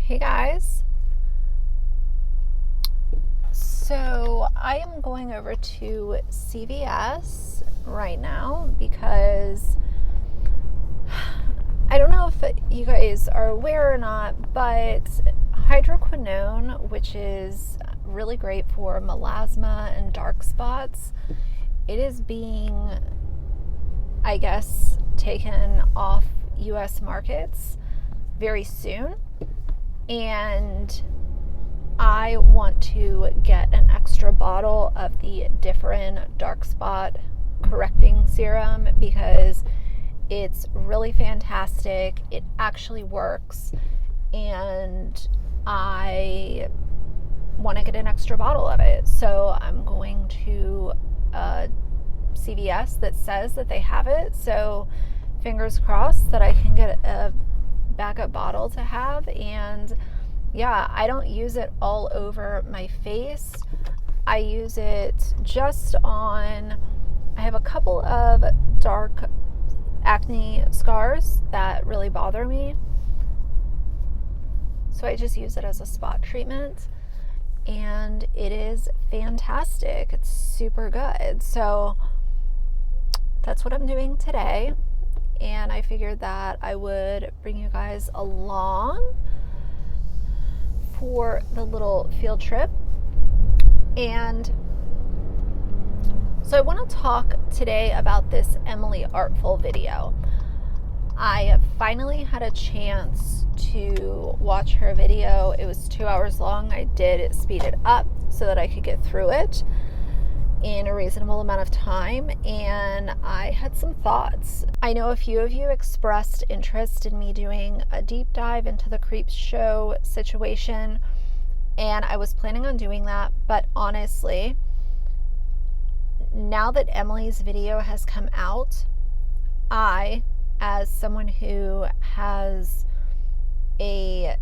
Hey guys, so I am going over to CVS right now because I don't know if you guys are aware or not, but Hydroquinone, which is really great for melasma and dark spots, it is being, I guess, taken off US markets very soon. And I want to get an extra bottle of the Differin dark spot correcting serum because it's really fantastic. It actually works, and I want to get an extra bottle of it. So I'm going to CVS that says that they have it. So fingers crossed that I can get a backup bottle to have. And yeah, I don't use it all over my face. I use it just on, I have a couple of dark acne scars that really bother me, so I just use it as a spot treatment, and it is fantastic. It's super good. So that's what I'm doing today. And I figured that I would bring you guys along for the little field trip. And so I want to talk today about this Emily Artful video. I finally had a chance to watch her video. It was 2 hours long. I did speed it up so that I could get through it in a reasonable amount of time, and I had some thoughts. I know a few of you expressed interest in me doing a deep dive into the Creepshow situation, and I was planning on doing that, but honestly, now that Emily's video has come out, I, as someone who has a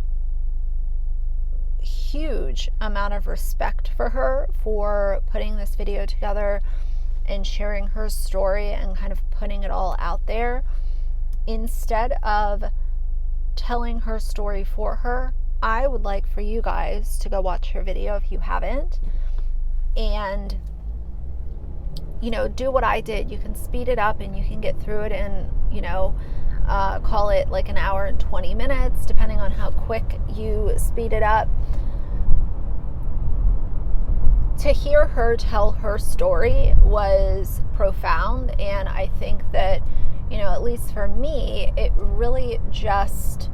huge amount of respect for her for putting this video together and sharing her story and kind of putting it all out there, instead of telling her story for her, I would like for you guys to go watch her video if you haven't, and do what I did. You can speed it up and you can get through it in, call it like an hour and 20 minutes, depending on how quick you speed it up. To hear her tell her story was profound, and I think that, at least for me, it really just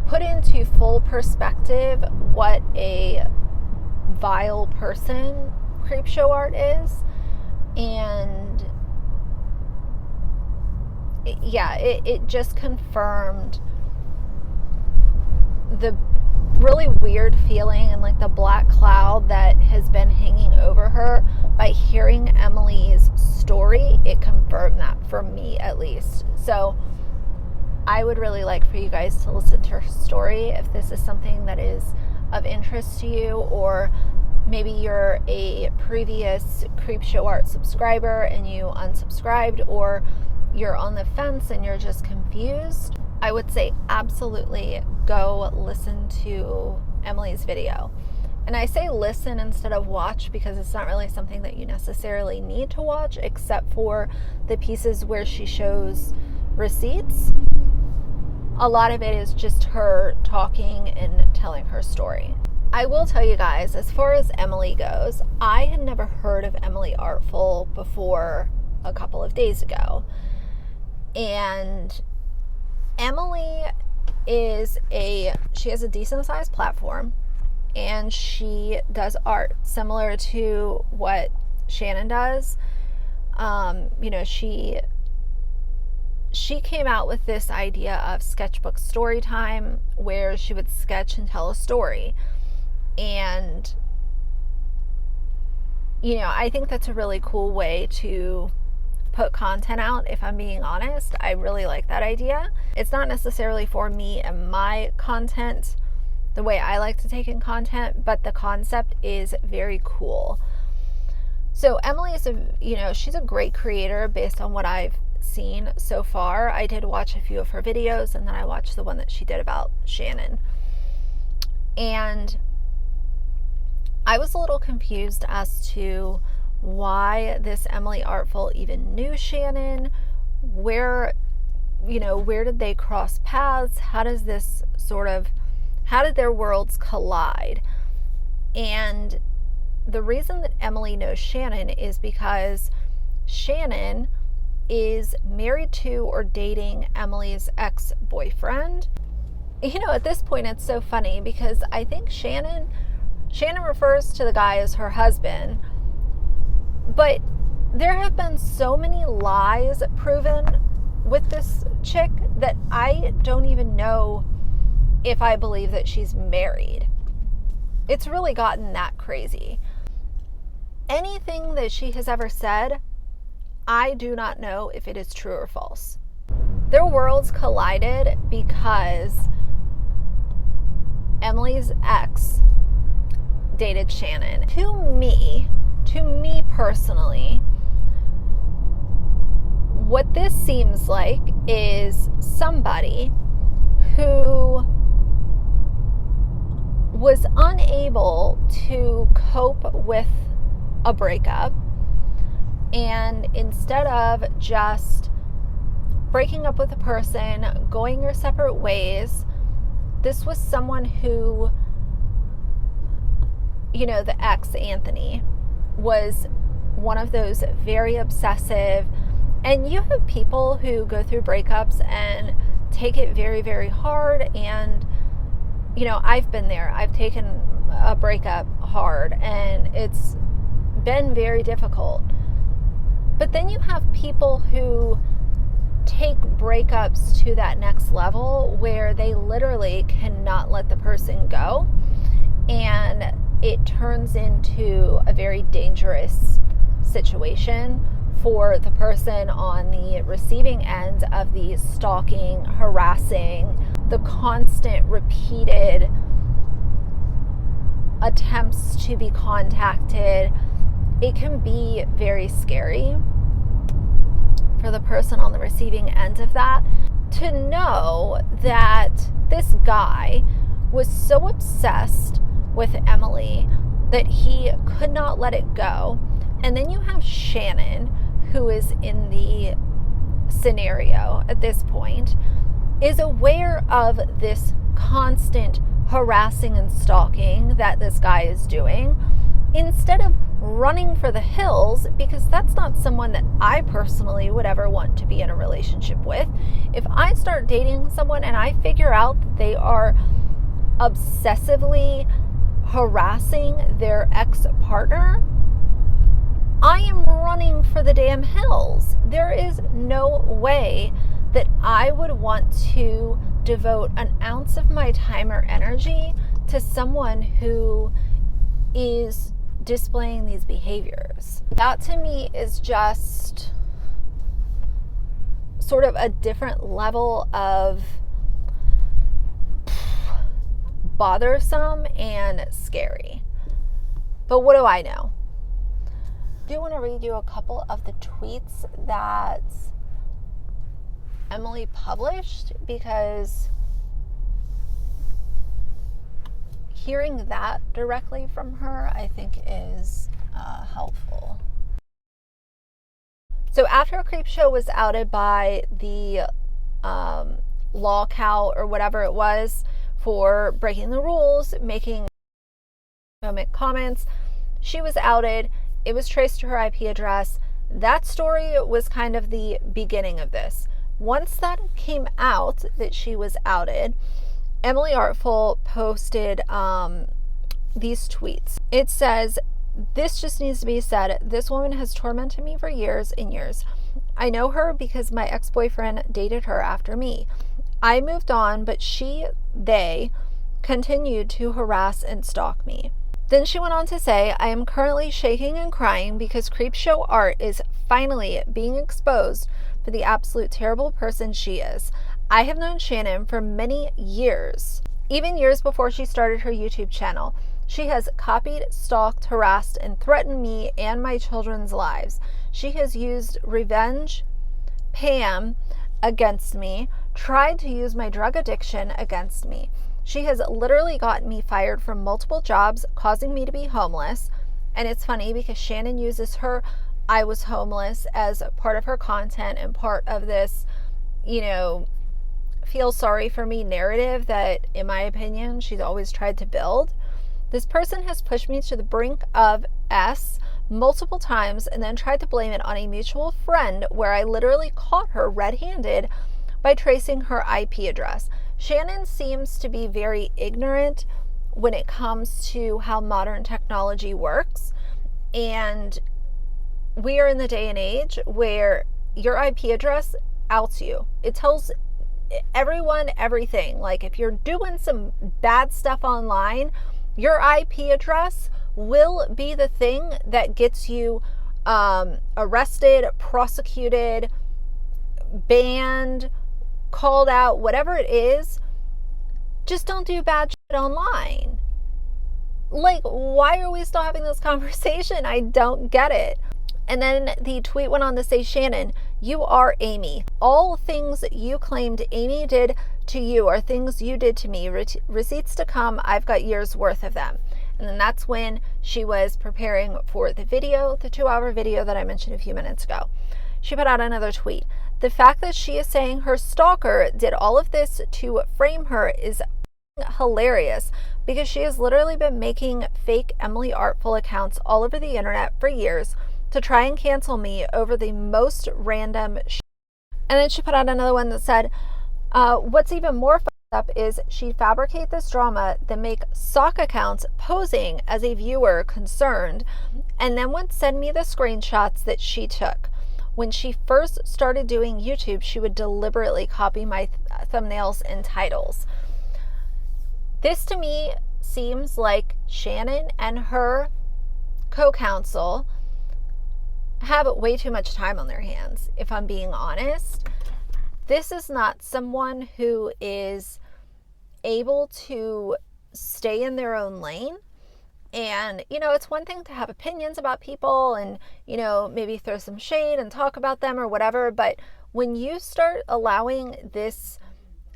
put into full perspective what a vile person Creepshow Art is. And it just confirmed the really weird feeling and like the black cloud that has been hanging over her. By hearing Emily's story, it confirmed that, for me at least. So I would really like for you guys to listen to her story if this is something that is of interest to you, or maybe you're a previous Creepshow Art subscriber and you unsubscribed, or you're on the fence and you're just confused. I would say absolutely go listen to Emily's video. And I say listen instead of watch because it's not really something that you necessarily need to watch, except for the pieces where she shows receipts. A lot of it is just her talking and telling her story. I will tell you guys, as far as Emily goes, I had never heard of Emily Artful before a couple of days ago. And Emily she has a decent sized platform, and she does art similar to what Shannon does. She came out with this idea of sketchbook story time, where she would sketch and tell a story. And, I think that's a really cool way to put content out, if I'm being honest. I really like that idea. It's not necessarily for me and my content, the way I like to take in content, but the concept is very cool. So Emily is she's a great creator based on what I've seen so far. I did watch a few of her videos, and then I watched the one that she did about Shannon. And I was a little confused as to why this Emily Artful even knew Shannon. Where did they cross paths? How did their worlds collide? And the reason that Emily knows Shannon is because Shannon is married to or dating Emily's ex-boyfriend. At this point, it's so funny because I think Shannon refers to the guy as her husband, but there have been so many lies proven with this chick that I don't even know if I believe that she's married. It's really gotten that crazy. Anything that she has ever said, I do not know if it is true or false. Their worlds collided because Emily's ex dated Shannon. To me personally, what this seems like is somebody who was unable to cope with a breakup, and instead of just breaking up with a person, going your separate ways, this was someone who, the ex, Anthony, was one of those very obsessive, and you have people who go through breakups and take it very, very hard, and I've been there. I've taken a breakup hard, and it's been very difficult. But then you have people who take breakups to that next level where they literally cannot let the person go, and it turns into a very dangerous situation for the person on the receiving end of the stalking, harassing, the constant repeated attempts to be contacted. It can be very scary for the person on the receiving end of that, to know that this guy was so obsessed with Emily that he could not let it go. And then you have Shannon, who is in the scenario at this point, is aware of this constant harassing and stalking that this guy is doing, instead of running for the hills, because that's not someone that I personally would ever want to be in a relationship with. If I start dating someone and I figure out that they are obsessively harassing their ex-partner, I am running for the damn hills. There is no way that I would want to devote an ounce of my time or energy to someone who is displaying these behaviors. That to me is just sort of a different level of bothersome and scary. But what do I know? I do want to read you a couple of the tweets that Emily published, because hearing that directly from her, I think, is helpful. So after Creepshow was outed by the law cow or whatever it was for breaking the rules, making comments, she was outed. It was traced to her IP address. That story was kind of the beginning of this. Once that came out that she was outed, Emily Artful posted these tweets. It says, "This just needs to be said. This woman has tormented me for years and years. I know her because my ex-boyfriend dated her after me. I moved on, but they continued to harass and stalk me." Then she went on to say, "I am currently shaking and crying because Creepshow Art is finally being exposed for the absolute terrible person she is. I have known Shannon for many years, even years before she started her YouTube channel. She has copied, stalked, harassed, and threatened me and my children's lives. She has used revenge, Pam, against me, tried to use my drug addiction against me. She has literally gotten me fired from multiple jobs, causing me to be homeless. And it's funny because Shannon uses her I was homeless as part of her content and part of this, feel sorry for me narrative that, in my opinion, she's always tried to build. This person has pushed me to the brink of S multiple times and then tried to blame it on a mutual friend, where I literally caught her red-handed by tracing her IP address. Shannon seems to be very ignorant when it comes to how modern technology works. And we are in the day and age where your IP address outs you. It tells everyone everything. Like, if you're doing some bad stuff online, your IP address will be the thing that gets you arrested, prosecuted, banned, called out, whatever it is. Just don't do bad shit online. Like, why are we still having this conversation? I don't get it. And then the tweet went on to say, Shannon, you are Amy. All things you claimed Amy did to you are things you did to me. Receipts to come. I've got years worth of them. And then that's when she was preparing for the video, the 2-hour video that I mentioned a few minutes ago. She put out another tweet. The fact that she is saying her stalker did all of this to frame her is hilarious, because she has literally been making fake Emily Artful accounts all over the internet for years to try and cancel me over the most random shit. And then she put out another one that said, what's even more fucked up is she'd fabricate this drama, then make sock accounts posing as a viewer concerned, and then would send me the screenshots that she took. When she first started doing YouTube, she would deliberately copy my thumbnails and titles. This to me seems like Shannon and her co-counsel have way too much time on their hands, if I'm being honest. This is not someone who is able to stay in their own lane. And, it's one thing to have opinions about people and, maybe throw some shade and talk about them or whatever. But when you start allowing this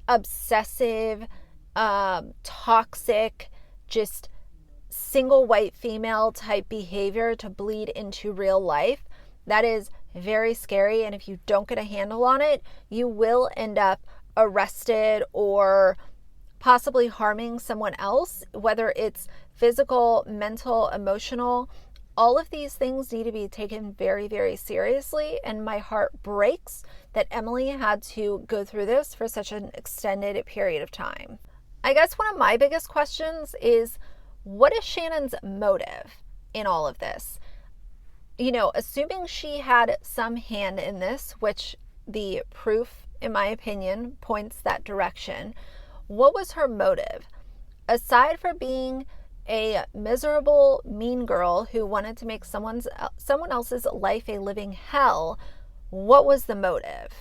obsessive, toxic, just single white female type behavior to bleed into real life, that is very scary. And if you don't get a handle on it, you will end up arrested or possibly harming someone else, whether it's physical, mental, emotional. All of these things need to be taken very, very seriously. And my heart breaks that Emily had to go through this for such an extended period of time. I guess one of my biggest questions is, what is Shannon's motive in all of this? Assuming she had some hand in this, which the proof, in my opinion, points that direction, what was her motive? Aside from being a miserable, mean girl who wanted to make someone else's life a living hell, what was the motive?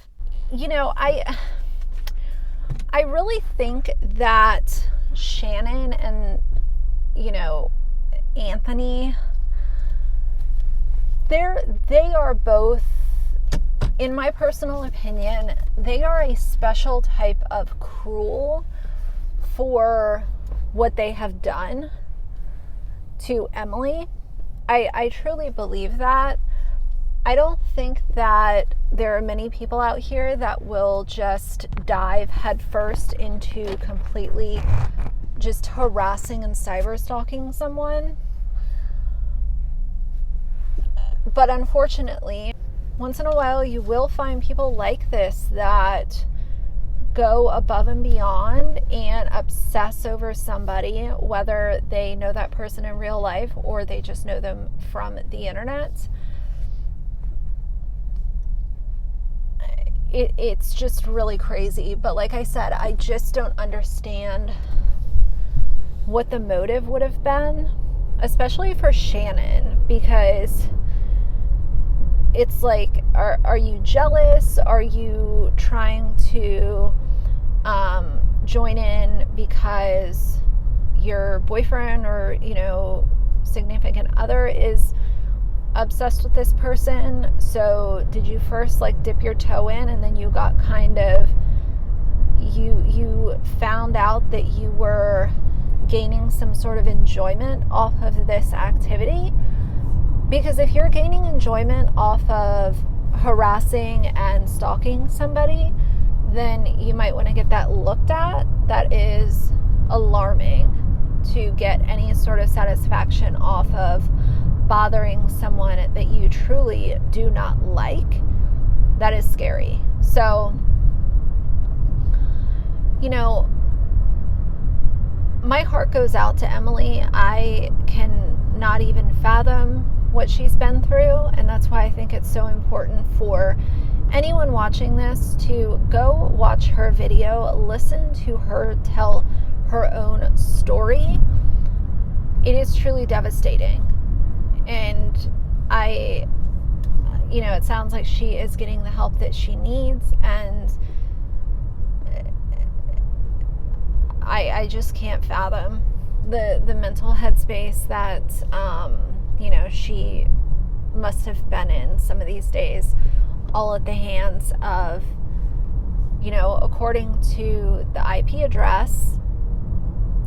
I really think that Shannon and, Anthony, they are both, in my personal opinion, they are a special type of cruel for what they have done to Emily. I truly believe that. I don't think that there are many people out here that will just dive headfirst into completely just harassing and cyber stalking someone. But unfortunately, once in a while you will find people like this that go above and beyond and obsess over somebody, whether they know that person in real life or they just know them from the internet. It's just really crazy. But like I said, I just don't understand what the motive would have been, especially for Shannon, because it's like, are you jealous? Are you trying to join in because your boyfriend or, significant other is obsessed with this person? So did you first dip your toe in and then you got kind of, you found out that you were gaining some sort of enjoyment off of this activity. Because if you're gaining enjoyment off of harassing and stalking somebody, then you might want to get that looked at. That is alarming, to get any sort of satisfaction off of bothering someone that you truly do not like. That is scary. So, you know, my heart goes out to Emily. I can not even fathom what she's been through, and that's why I think it's so important for anyone watching this to go watch her video, listen to her tell her own story. It is truly devastating. And it sounds like she is getting the help that she needs, and I just can't fathom the mental headspace that she must have been in some of these days, all at the hands of, according to the IP address,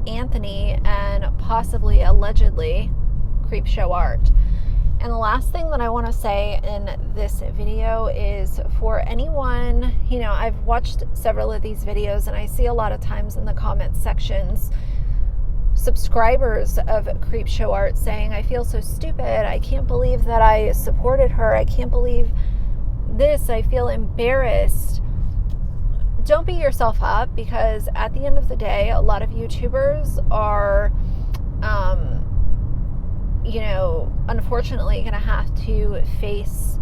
Anthony, and possibly allegedly Creepshow Art. And the last thing that I want to say in this video is, for anyone, I've watched several of these videos, and I see a lot of times in the comment sections subscribers of Creepshow Art saying, I feel so stupid, I can't believe that I supported her, I can't believe this, I feel embarrassed. Don't beat yourself up, because at the end of the day, a lot of YouTubers are unfortunately going to have to face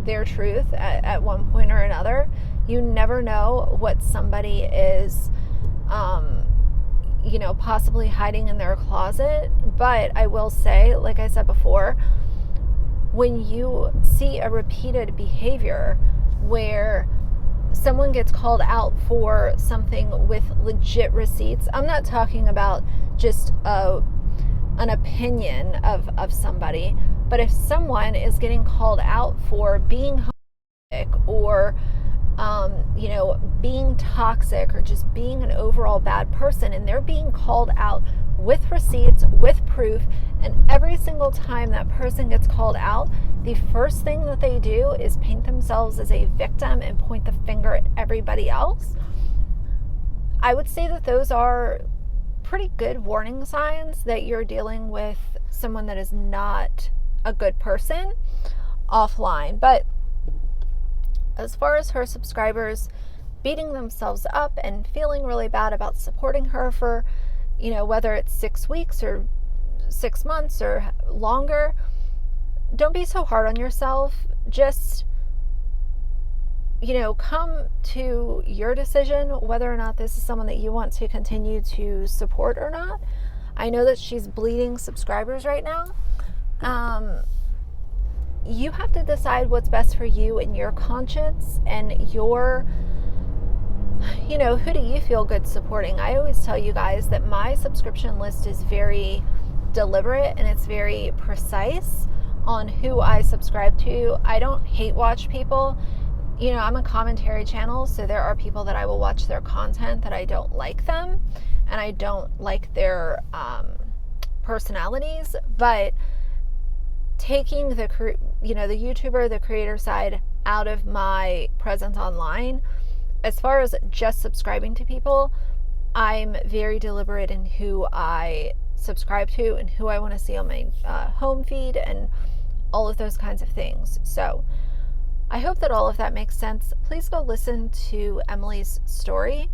their truth at one point or another. You never know what somebody is possibly hiding in their closet. But I will say, like I said before, when you see a repeated behavior where someone gets called out for something with legit receipts, I'm not talking about just an opinion of somebody, but if someone is getting called out for being homophobic or being toxic or just being an overall bad person, and they're being called out with receipts, with proof, and every single time that person gets called out, the first thing that they do is paint themselves as a victim and point the finger at everybody else. I would say that those are pretty good warning signs that you're dealing with someone that is not a good person offline. But as far as her subscribers beating themselves up and feeling really bad about supporting her for, whether it's 6 weeks or 6 months or longer, don't be so hard on yourself. Just, come to your decision whether or not this is someone that you want to continue to support or not. I know that she's bleeding subscribers right now. You have to decide what's best for you and your conscience and your, who do you feel good supporting? I always tell you guys that my subscription list is very deliberate and it's very precise on who I subscribe to. I don't hate watch people. I'm a commentary channel, so there are people that I will watch their content that I don't like them and I don't like their personalities, but taking the YouTuber, the creator side out of my presence online, as far as just subscribing to people, I'm very deliberate in who I subscribe to and who I want to see on my home feed and all of those kinds of things. So I hope that all of that makes sense. Please go listen to Emily's story.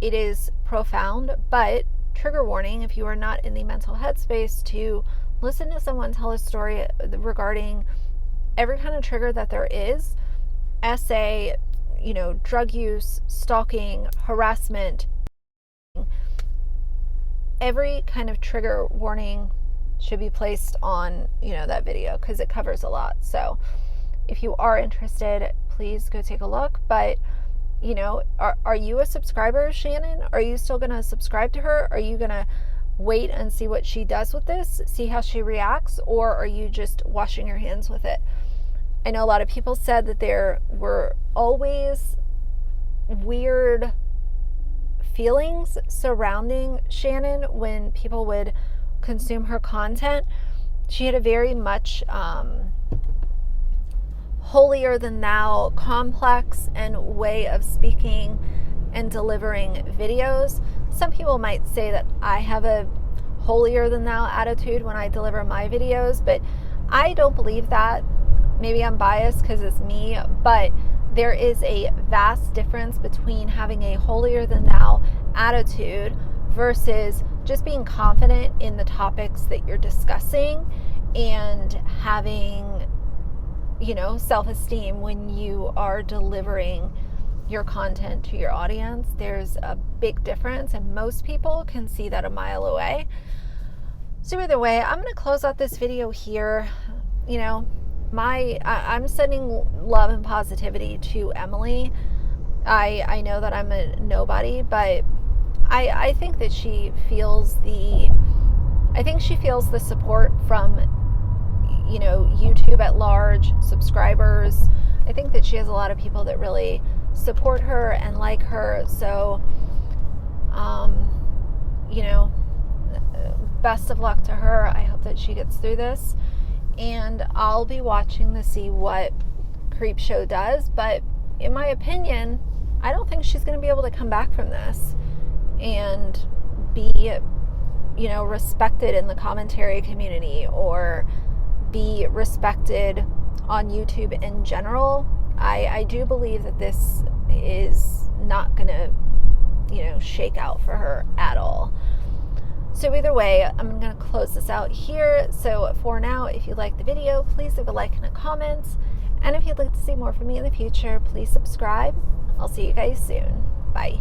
It is profound, but trigger warning, if you are not in the mental headspace to listen to someone tell a story regarding every kind of trigger that there is, SA, drug use, stalking, harassment, every kind of trigger warning should be placed on, that video, because it covers a lot. So if you are interested, please go take a look. But, are you a subscriber, Shannon? Are you still going to subscribe to her? Are you going to wait and see what she does with this, see how she reacts, or are you just washing your hands with it? I know a lot of people said that there were always weird feelings surrounding Shannon when people would consume her content. She had a very much holier than thou complex and way of speaking and delivering videos. Some people might say that I have a holier than thou attitude when I deliver my videos, but I don't believe that. Maybe I'm biased because it's me, but there is a vast difference between having a holier than thou attitude versus just being confident in the topics that you're discussing and having, you know, self-esteem when you are delivering your content to your audience. There's a big difference, and most people can see that a mile away. So either way, I'm going to close out this video here. You know, I'm sending love and positivity to Emily. I know that I'm a nobody, but I think that she feels the support from, you know, YouTube at large, subscribers. I think that she has a lot of people that really support her and like her. So, you know, best of luck to her. I hope that she gets through this, and I'll be watching to see what Creepshow does. But in my opinion, I don't think she's going to be able to come back from this and be, you know, respected in the commentary community or be respected on YouTube in general. I do believe that this is not going to, you know, shake out for her at all. So either way, I'm going to close this out here. So for now, if you like the video, please leave a like and a comment. And if you'd like to see more from me in the future, please subscribe. I'll see you guys soon. Bye.